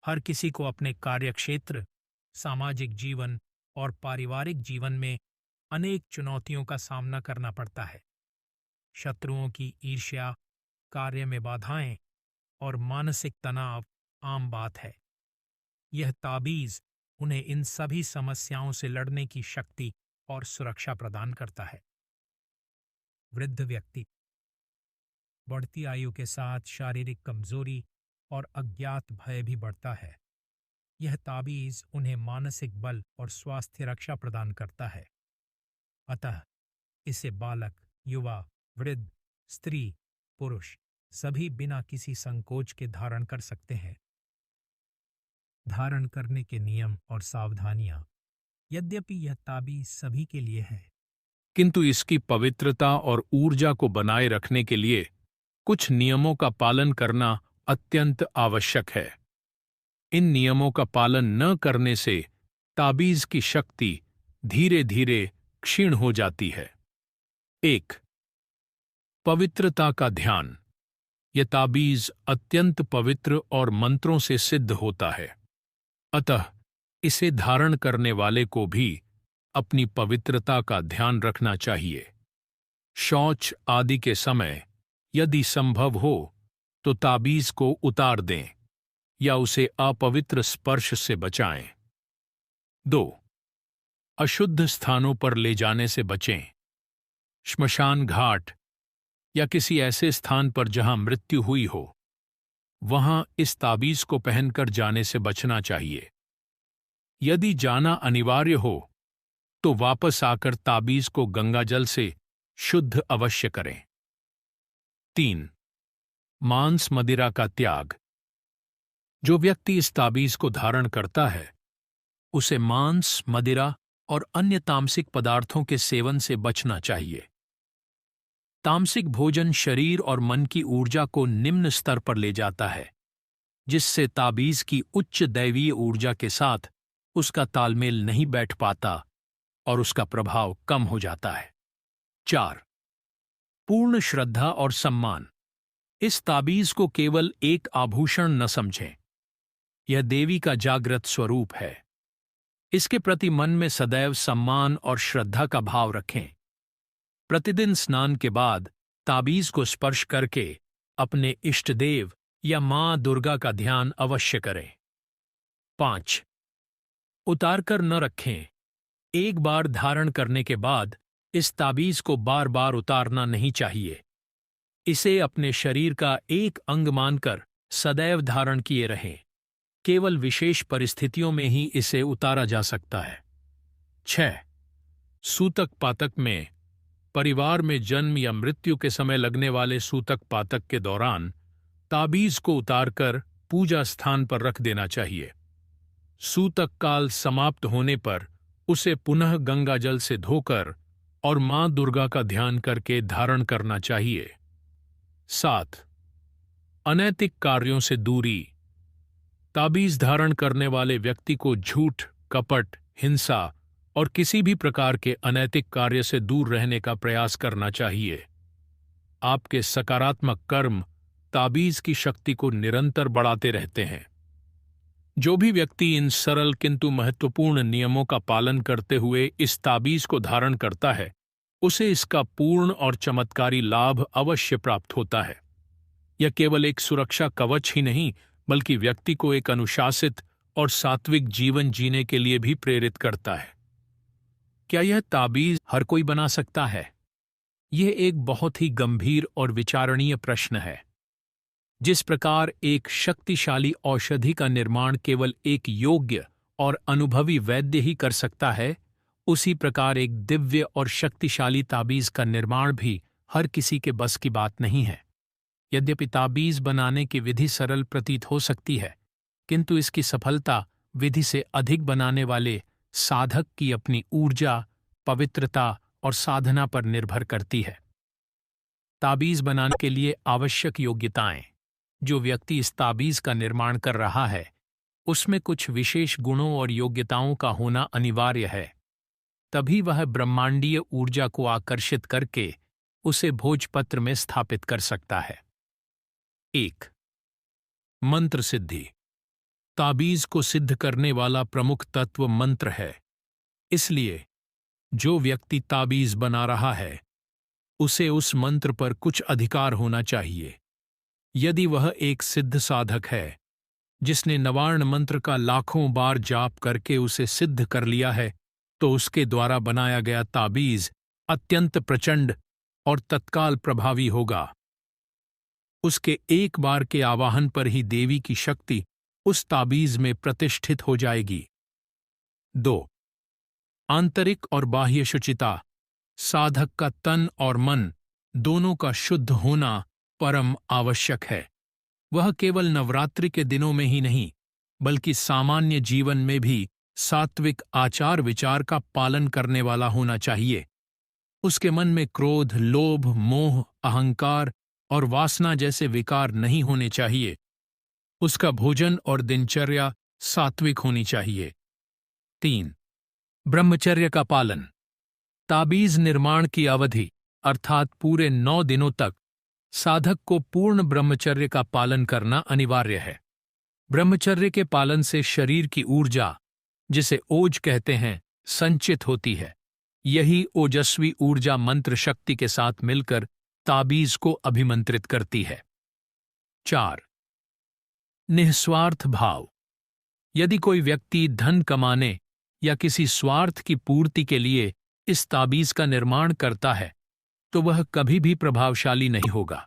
हर किसी को अपने कार्यक्षेत्र, सामाजिक जीवन और पारिवारिक जीवन में अनेक चुनौतियों का सामना करना पड़ता है। शत्रुओं की ईर्ष्या, कार्य में बाधाएं और मानसिक तनाव आम बात है। यह ताबीज उन्हें इन सभी समस्याओं से लड़ने की शक्ति और सुरक्षा प्रदान करता है। वृद्ध व्यक्ति। बढ़ती आयु के साथ शारीरिक कमजोरी और अज्ञात भय भी बढ़ता है। यह ताबीज उन्हें मानसिक बल और स्वास्थ्य रक्षा प्रदान करता है। अतः इसे बालक, युवा, वृद्ध, स्त्री, पुरुष सभी बिना किसी संकोच के धारण कर सकते हैं। धारण करने के नियम और सावधानियां। यद्यपि यह ताबीज सभी के लिए है, किंतु इसकी पवित्रता और ऊर्जा को बनाए रखने के लिए कुछ नियमों का पालन करना अत्यंत आवश्यक है। इन नियमों का पालन न करने से ताबीज की शक्ति धीरे धीरे क्षीण हो जाती है। 1. पवित्रता का ध्यान। यह ताबीज अत्यंत पवित्र और मंत्रों से सिद्ध होता है, अतः इसे धारण करने वाले को भी अपनी पवित्रता का ध्यान रखना चाहिए। शौच आदि के समय यदि संभव हो तो ताबीज को उतार दें या उसे अपवित्र स्पर्श से बचाएं। 2. अशुद्ध स्थानों पर ले जाने से बचें। श्मशान घाट या किसी ऐसे स्थान पर जहां मृत्यु हुई हो, वहां इस ताबीज को पहनकर जाने से बचना चाहिए। यदि जाना अनिवार्य हो तो वापस आकर ताबीज को गंगाजल से शुद्ध अवश्य करें। 3. मांस मदिरा का त्याग। जो व्यक्ति इस ताबीज को धारण करता है उसे मांस, मदिरा और अन्य तामसिक पदार्थों के सेवन से बचना चाहिए। तामसिक भोजन शरीर और मन की ऊर्जा को निम्न स्तर पर ले जाता है, जिससे ताबीज की उच्च दैवीय ऊर्जा के साथ उसका तालमेल नहीं बैठ पाता और उसका प्रभाव कम हो जाता है। 4. पूर्ण श्रद्धा और सम्मान। इस ताबीज को केवल एक आभूषण न समझें, यह देवी का जागृत स्वरूप है। इसके प्रति मन में सदैव सम्मान और श्रद्धा का भाव रखें। प्रतिदिन स्नान के बाद ताबीज को स्पर्श करके अपने इष्टदेव या मां दुर्गा का ध्यान अवश्य करें। 5. उतारकर न रखें। एक बार धारण करने के बाद इस ताबीज को बार बार उतारना नहीं चाहिए। इसे अपने शरीर का एक अंग मानकर सदैव धारण किए रहें। केवल विशेष परिस्थितियों में ही इसे उतारा जा सकता है। 6. सूतक पातक में परिवार में जन्म या मृत्यु के समय लगने वाले सूतक पातक के दौरान ताबीज को उतारकर पूजा स्थान पर रख देना चाहिए। सूतक काल समाप्त होने पर उसे पुनः गंगा जल से धोकर और मां दुर्गा का ध्यान करके धारण करना चाहिए। 7. अनैतिक कार्यों से दूरी। ताबीज धारण करने वाले व्यक्ति को झूठ, कपट, हिंसा और किसी भी प्रकार के अनैतिक कार्य से दूर रहने का प्रयास करना चाहिए। आपके सकारात्मक कर्म ताबीज की शक्ति को निरंतर बढ़ाते रहते हैं। जो भी व्यक्ति इन सरल किंतु महत्वपूर्ण नियमों का पालन करते हुए इस ताबीज को धारण करता है, उसे इसका पूर्ण और चमत्कारी लाभ अवश्य प्राप्त होता है। यह केवल एक सुरक्षा कवच ही नहीं, बल्कि व्यक्ति को एक अनुशासित और सात्विक जीवन जीने के लिए भी प्रेरित करता है। क्या यह ताबीज हर कोई बना सकता है? यह एक बहुत ही गंभीर और विचारणीय प्रश्न है। जिस प्रकार एक शक्तिशाली औषधि का निर्माण केवल एक योग्य और अनुभवी वैद्य ही कर सकता है, उसी प्रकार एक दिव्य और शक्तिशाली ताबीज का निर्माण भी हर किसी के बस की बात नहीं है। यद्यपि ताबीज बनाने की विधि सरल प्रतीत हो सकती है, किंतु इसकी सफलता विधि से अधिक बनाने वाले साधक की अपनी ऊर्जा, पवित्रता और साधना पर निर्भर करती है। ताबीज बनाने के लिए आवश्यक योग्यताएं। जो व्यक्ति इस ताबीज का निर्माण कर रहा है, उसमें कुछ विशेष गुणों और योग्यताओं का होना अनिवार्य है। तभी वह ब्रह्मांडीय ऊर्जा को आकर्षित करके उसे भोजपत्र में स्थापित कर सकता है। 1. मंत्र सिद्धि। ताबीज को सिद्ध करने वाला प्रमुख तत्व मंत्र है। इसलिए जो व्यक्ति ताबीज बना रहा है, उसे उस मंत्र पर कुछ अधिकार होना चाहिए। यदि वह एक सिद्ध साधक है जिसने नवार्ण मंत्र का लाखों बार जाप करके उसे सिद्ध कर लिया है, तो उसके द्वारा बनाया गया ताबीज अत्यंत प्रचंड और तत्काल प्रभावी होगा। उसके एक बार के आवाहन पर ही देवी की शक्ति उस ताबीज में प्रतिष्ठित हो जाएगी। 2. आंतरिक और बाह्य शुचिता। साधक का तन और मन दोनों का शुद्ध होना परम आवश्यक है। वह केवल नवरात्रि के दिनों में ही नहीं, बल्कि सामान्य जीवन में भी सात्विक आचार विचार का पालन करने वाला होना चाहिए। उसके मन में क्रोध, लोभ, मोह, अहंकार और वासना जैसे विकार नहीं होने चाहिए। उसका भोजन और दिनचर्या सात्विक होनी चाहिए। 3. ब्रह्मचर्य का पालन। ताबीज निर्माण की अवधि अर्थात पूरे 9 दिनों तक साधक को पूर्ण ब्रह्मचर्य का पालन करना अनिवार्य है। ब्रह्मचर्य के पालन से शरीर की ऊर्जा, जिसे ओज कहते हैं, संचित होती है। यही ओजस्वी ऊर्जा मंत्र शक्ति के साथ मिलकर ताबीज को अभिमंत्रित करती है। 4. निस्वार्थ भाव। यदि कोई व्यक्ति धन कमाने या किसी स्वार्थ की पूर्ति के लिए इस ताबीज का निर्माण करता है तो वह कभी भी प्रभावशाली नहीं होगा।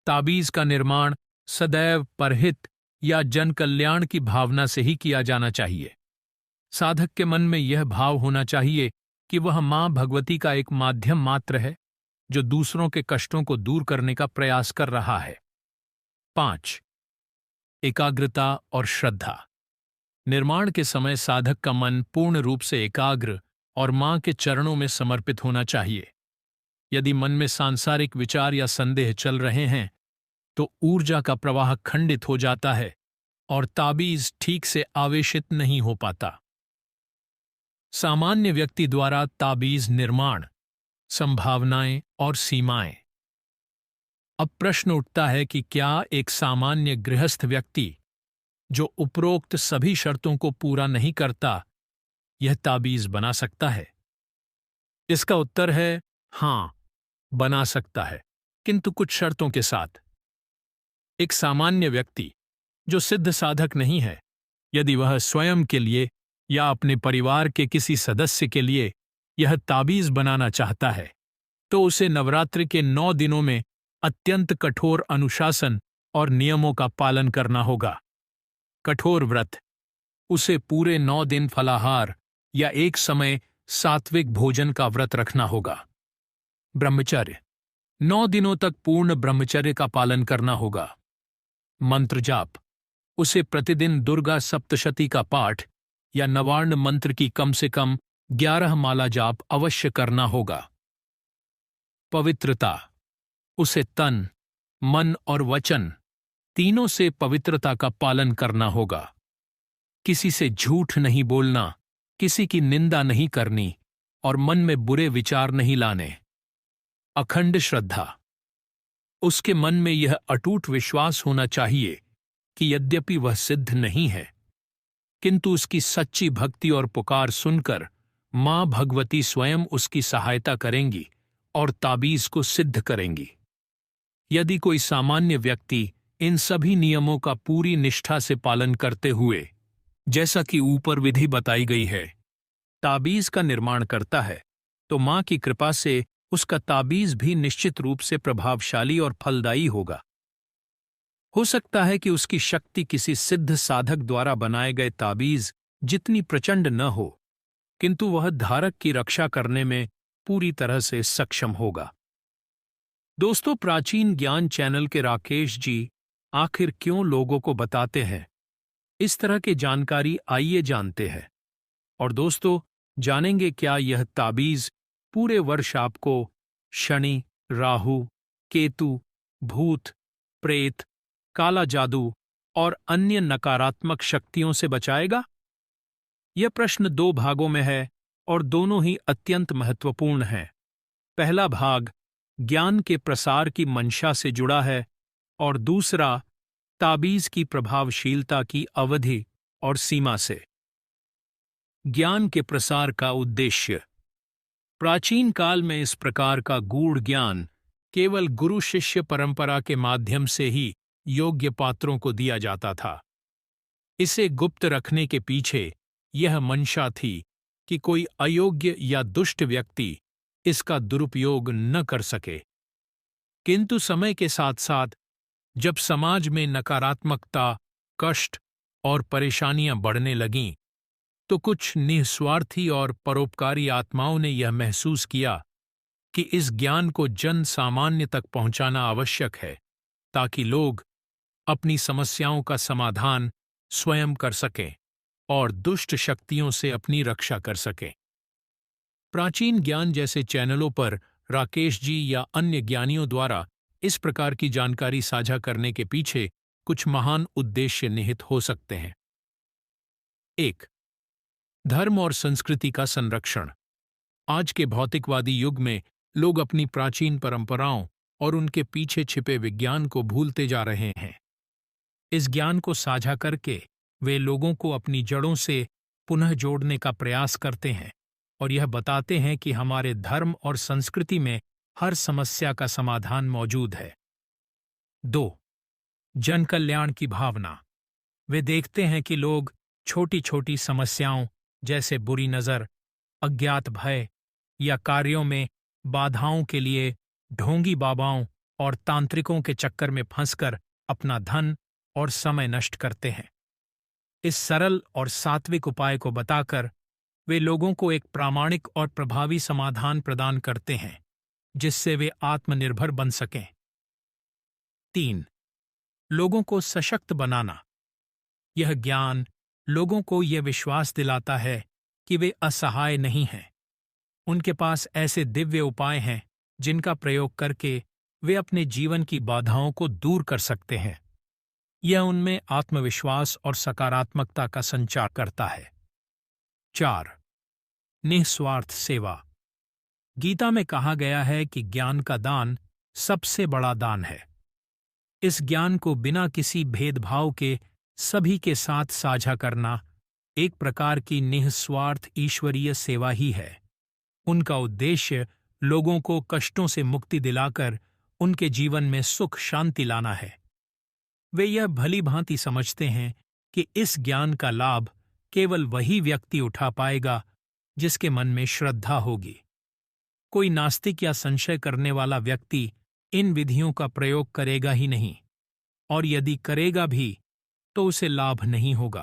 ताबीज का निर्माण सदैव परहित या जन कल्याण की भावना से ही किया जाना चाहिए। साधक के मन में यह भाव होना चाहिए कि वह मां भगवती का एक माध्यम मात्र है जो दूसरों के कष्टों को दूर करने का प्रयास कर रहा है। 5. एकाग्रता और श्रद्धा। निर्माण के समय साधक का मन पूर्ण रूप से एकाग्र और मां के चरणों में समर्पित होना चाहिए। यदि मन में सांसारिक विचार या संदेह चल रहे हैं तो ऊर्जा का प्रवाह खंडित हो जाता है और ताबीज ठीक से आवेशित नहीं हो पाता। सामान्य व्यक्ति द्वारा ताबीज निर्माण, संभावनाएं और सीमाएं। अब प्रश्न उठता है कि क्या एक सामान्य गृहस्थ व्यक्ति जो उपरोक्त सभी शर्तों को पूरा नहीं करता यह ताबीज बना सकता है? इसका उत्तर है हां, बना सकता है, किंतु कुछ शर्तों के साथ। एक सामान्य व्यक्ति जो सिद्ध साधक नहीं है, यदि वह स्वयं के लिए या अपने परिवार के किसी सदस्य के लिए यह ताबीज बनाना चाहता है तो उसे नवरात्रि के 9 दिनों में अत्यंत कठोर अनुशासन और नियमों का पालन करना होगा। कठोर व्रत। उसे पूरे 9 दिन फलाहार या एक समय सात्विक भोजन का व्रत रखना होगा। ब्रह्मचर्य। 9 दिनों तक पूर्ण ब्रह्मचर्य का पालन करना होगा। मंत्र जाप। उसे प्रतिदिन दुर्गा सप्तशती का पाठ या नवार्ण मंत्र की कम से कम 11 माला जाप अवश्य करना होगा। पवित्रता। उसे तन, मन और वचन तीनों से पवित्रता का पालन करना होगा। किसी से झूठ नहीं बोलना, किसी की निंदा नहीं करनी और मन में बुरे विचार नहीं लाने। अखंड श्रद्धा। उसके मन में यह अटूट विश्वास होना चाहिए कि यद्यपि वह सिद्ध नहीं है किंतु उसकी सच्ची भक्ति और पुकार सुनकर मां भगवती स्वयं उसकी सहायता करेंगी और ताबीज को सिद्ध करेंगी। यदि कोई सामान्य व्यक्ति इन सभी नियमों का पूरी निष्ठा से पालन करते हुए, जैसा कि ऊपर विधि बताई गई है, ताबीज का निर्माण करता है तो मां की कृपा से उसका ताबीज भी निश्चित रूप से प्रभावशाली और फलदायी होगा। हो सकता है कि उसकी शक्ति किसी सिद्ध साधक द्वारा बनाए गए ताबीज जितनी प्रचंड न हो, किंतु वह धारक की रक्षा करने में पूरी तरह से सक्षम होगा। दोस्तों, प्राचीन ज्ञान चैनल के राकेश जी आखिर क्यों लोगों को बताते हैं इस तरह की जानकारी, आइए जानते हैं। और दोस्तों, जानेंगे क्या यह ताबीज पूरे वर्ष आपको शनि, राहु, केतु, भूत, प्रेत, काला जादू और अन्य नकारात्मक शक्तियों से बचाएगा? यह प्रश्न 2 भागों में है और दोनों ही अत्यंत महत्वपूर्ण हैं। पहला भाग ज्ञान के प्रसार की मंशा से जुड़ा है और दूसरा ताबीज की प्रभावशीलता की अवधि और सीमा से। ज्ञान के प्रसार का उद्देश्य। प्राचीन काल में इस प्रकार का गूढ़ ज्ञान केवल गुरु शिष्य परंपरा के माध्यम से ही योग्य पात्रों को दिया जाता था। इसे गुप्त रखने के पीछे यह मंशा थी कि कोई अयोग्य या दुष्ट व्यक्ति इसका दुरुपयोग न कर सके। किंतु समय के साथ साथ जब समाज में नकारात्मकता, कष्ट और परेशानियां बढ़ने लगीं, तो कुछ निस्वार्थी और परोपकारी आत्माओं ने यह महसूस किया कि इस ज्ञान को जन सामान्य तक पहुंचाना आवश्यक है ताकि लोग अपनी समस्याओं का समाधान स्वयं कर सकें और दुष्ट शक्तियों से अपनी रक्षा कर सकें। प्राचीन ज्ञान जैसे चैनलों पर राकेश जी या अन्य ज्ञानियों द्वारा इस प्रकार की जानकारी साझा करने के पीछे कुछ महान उद्देश्य निहित हो सकते हैं। 1. धर्म और संस्कृति का संरक्षण। आज के भौतिकवादी युग में लोग अपनी प्राचीन परंपराओं और उनके पीछे छिपे विज्ञान को भूलते जा रहे हैं। इस ज्ञान को साझा करके वे लोगों को अपनी जड़ों से पुनः जोड़ने का प्रयास करते हैं और यह बताते हैं कि हमारे धर्म और संस्कृति में हर समस्या का समाधान मौजूद है। 2. जन कल्याण की भावना। वे देखते हैं कि लोग छोटी छोटी समस्याओं जैसे बुरी नज़र, अज्ञात भय या कार्यों में बाधाओं के लिए ढोंगी बाबाओं और तांत्रिकों के चक्कर में फंसकर अपना धन और समय नष्ट करते हैं। इस सरल और सात्विक उपाय को बताकर वे लोगों को एक प्रामाणिक और प्रभावी समाधान प्रदान करते हैं जिससे वे आत्मनिर्भर बन सकें। 3. लोगों को सशक्त बनाना। यह ज्ञान लोगों को यह विश्वास दिलाता है कि वे असहाय नहीं हैं। उनके पास ऐसे दिव्य उपाय हैं जिनका प्रयोग करके वे अपने जीवन की बाधाओं को दूर कर सकते हैं। यह उनमें आत्मविश्वास और सकारात्मकता का संचार करता है। 4. निस्वार्थ सेवा। गीता में कहा गया है कि ज्ञान का दान सबसे बड़ा दान है। इस ज्ञान को बिना किसी भेदभाव के सभी के साथ साझा करना एक प्रकार की निस्वार्थ ईश्वरीय सेवा ही है। उनका उद्देश्य लोगों को कष्टों से मुक्ति दिलाकर उनके जीवन में सुख शांति लाना है। वे यह भली भांति समझते हैं कि इस ज्ञान का लाभ केवल वही व्यक्ति उठा पाएगा जिसके मन में श्रद्धा होगी। कोई नास्तिक या संशय करने वाला व्यक्ति इन विधियों का प्रयोग करेगा ही नहीं, और यदि करेगा भी तो उसे लाभ नहीं होगा।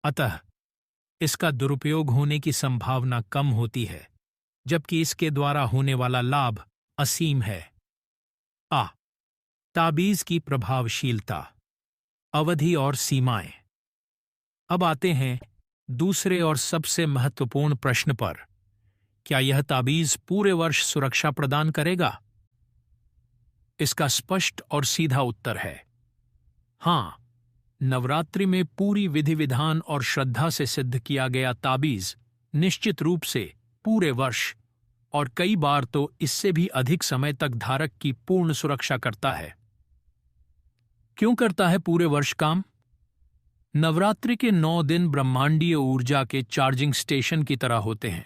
अतः इसका दुरुपयोग होने की संभावना कम होती है, जबकि इसके द्वारा होने वाला लाभ असीम है। ताबीज की प्रभावशीलता, अवधि और सीमाएं। अब आते हैं दूसरे और सबसे महत्वपूर्ण प्रश्न पर। क्या यह ताबीज पूरे वर्ष सुरक्षा प्रदान करेगा? इसका स्पष्ट और सीधा उत्तर है हां। नवरात्रि में पूरी विधि विधान और श्रद्धा से सिद्ध किया गया ताबीज निश्चित रूप से पूरे वर्ष और कई बार तो इससे भी अधिक समय तक धारक की पूर्ण सुरक्षा करता है। क्यों करता है पूरे वर्ष काम? नवरात्रि के 9 दिन ब्रह्मांडीय ऊर्जा के चार्जिंग स्टेशन की तरह होते हैं।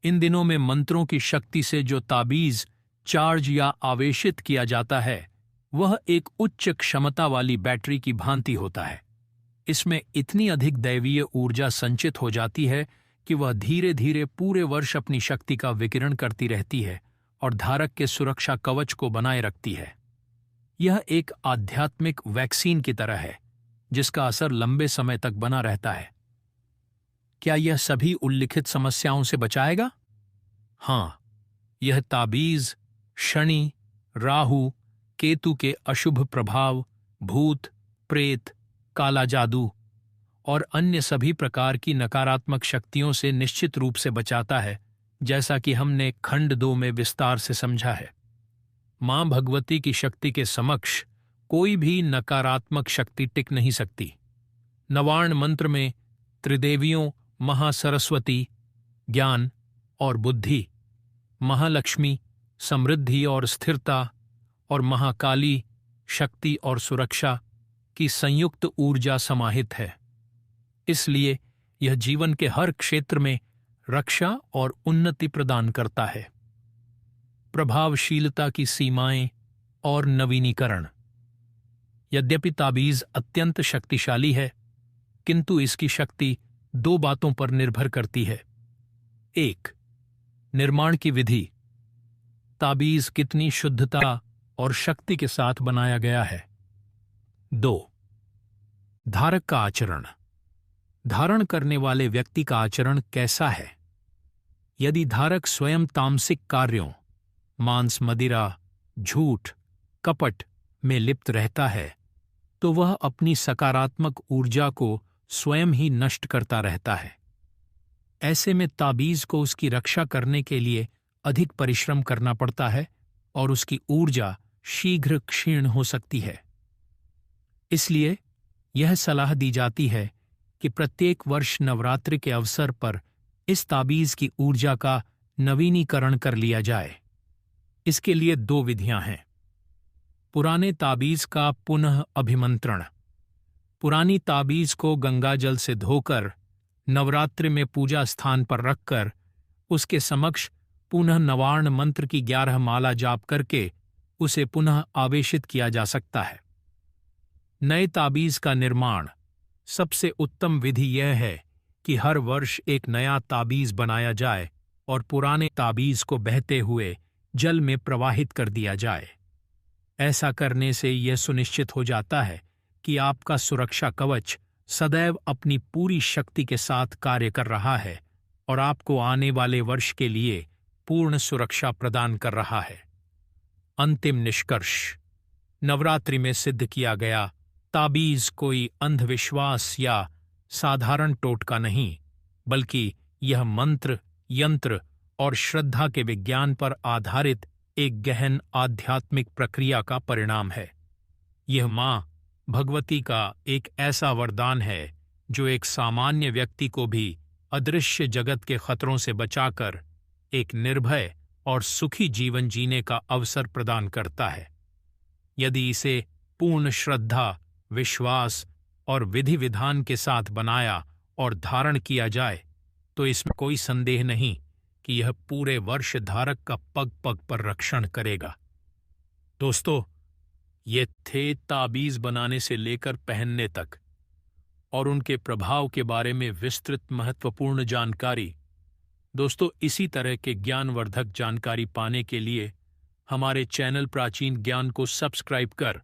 इन दिनों में मंत्रों की शक्ति से जो ताबीज चार्ज या आवेशित किया जाता है वह एक उच्च क्षमता वाली बैटरी की भांति होता है। इसमें इतनी अधिक दैवीय ऊर्जा संचित हो जाती है कि वह धीरे धीरे पूरे वर्ष अपनी शक्ति का विकिरण करती रहती है और धारक के सुरक्षा कवच को बनाए रखती है। यह एक आध्यात्मिक वैक्सीन की तरह है जिसका असर लंबे समय तक बना रहता है। क्या यह सभी उल्लिखित समस्याओं से बचाएगा? हां, यह ताबीज शनि, राहु, केतु के अशुभ प्रभाव, भूत, प्रेत, काला जादू और अन्य सभी प्रकार की नकारात्मक शक्तियों से निश्चित रूप से बचाता है, जैसा कि हमने खंड 2 में विस्तार से समझा है। मां भगवती की शक्ति के समक्ष कोई भी नकारात्मक शक्ति टिक नहीं सकती। नवार्ण मंत्र में त्रिदेवियों महासरस्वती ज्ञान और बुद्धि, महालक्ष्मी समृद्धि और स्थिरता और महाकाली शक्ति और सुरक्षा की संयुक्त ऊर्जा समाहित है। इसलिए यह जीवन के हर क्षेत्र में रक्षा और उन्नति प्रदान करता है। प्रभावशीलता की सीमाएं और नवीनीकरण। यद्यपि ताबीज अत्यंत शक्तिशाली है, किंतु इसकी शक्ति 2 बातों पर निर्भर करती है। 1. निर्माण की विधि। ताबीज कितनी शुद्धता और शक्ति के साथ बनाया गया है। 2. धारक का आचरण। धारण करने वाले व्यक्ति का आचरण कैसा है? यदि धारक स्वयं तामसिक कार्यों, मांस मदिरा, झूठ, कपट में लिप्त रहता है तो वह अपनी सकारात्मक ऊर्जा को स्वयं ही नष्ट करता रहता है। ऐसे में ताबीज को उसकी रक्षा करने के लिए अधिक परिश्रम करना पड़ता है और उसकी ऊर्जा शीघ्र क्षीण हो सकती है। इसलिए यह सलाह दी जाती है कि प्रत्येक वर्ष नवरात्रि के अवसर पर इस ताबीज की ऊर्जा का नवीनीकरण कर लिया जाए। इसके लिए 2 विधियां हैं। पुराने ताबीज का पुनः अभिमंत्रण। पुरानी ताबीज को गंगाजल से धोकर नवरात्रि में पूजा स्थान पर रखकर उसके समक्ष पुनः नवार्ण मंत्र की 11 माला जाप करके उसे पुनः आवेशित किया जा सकता है। नए ताबीज का निर्माण। सबसे उत्तम विधि यह है कि हर वर्ष एक नया ताबीज बनाया जाए और पुराने ताबीज को बहते हुए जल में प्रवाहित कर दिया जाए। ऐसा करने से यह सुनिश्चित हो जाता है कि आपका सुरक्षा कवच सदैव अपनी पूरी शक्ति के साथ कार्य कर रहा है और आपको आने वाले वर्ष के लिए पूर्ण सुरक्षा प्रदान कर रहा है। अंतिम निष्कर्ष। नवरात्रि में सिद्ध किया गया ताबीज कोई अंधविश्वास या साधारण टोटका नहीं, बल्कि यह मंत्र, यंत्र और श्रद्धा के विज्ञान पर आधारित एक गहन आध्यात्मिक प्रक्रिया का परिणाम है। यह मां भगवती का एक ऐसा वरदान है जो एक सामान्य व्यक्ति को भी अदृश्य जगत के खतरों से बचाकर एक निर्भय और सुखी जीवन जीने का अवसर प्रदान करता है। यदि इसे पूर्ण श्रद्धा, विश्वास और विधि विधान के साथ बनाया और धारण किया जाए तो इसमें कोई संदेह नहीं कि यह पूरे वर्ष धारक का पग पग पर रक्षण करेगा। दोस्तों, ये थे ताबीज बनाने से लेकर पहनने तक और उनके प्रभाव के बारे में विस्तृत महत्वपूर्ण जानकारी। दोस्तों, इसी तरह के ज्ञानवर्धक जानकारी पाने के लिए हमारे चैनल प्राचीन ज्ञान को सब्सक्राइब कर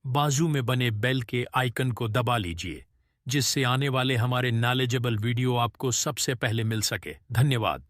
बाजू में बने बेल के आइकन को दबा लीजिए, जिससे आने वाले हमारे नॉलेजेबल वीडियो आपको सबसे पहले मिल सके। धन्यवाद।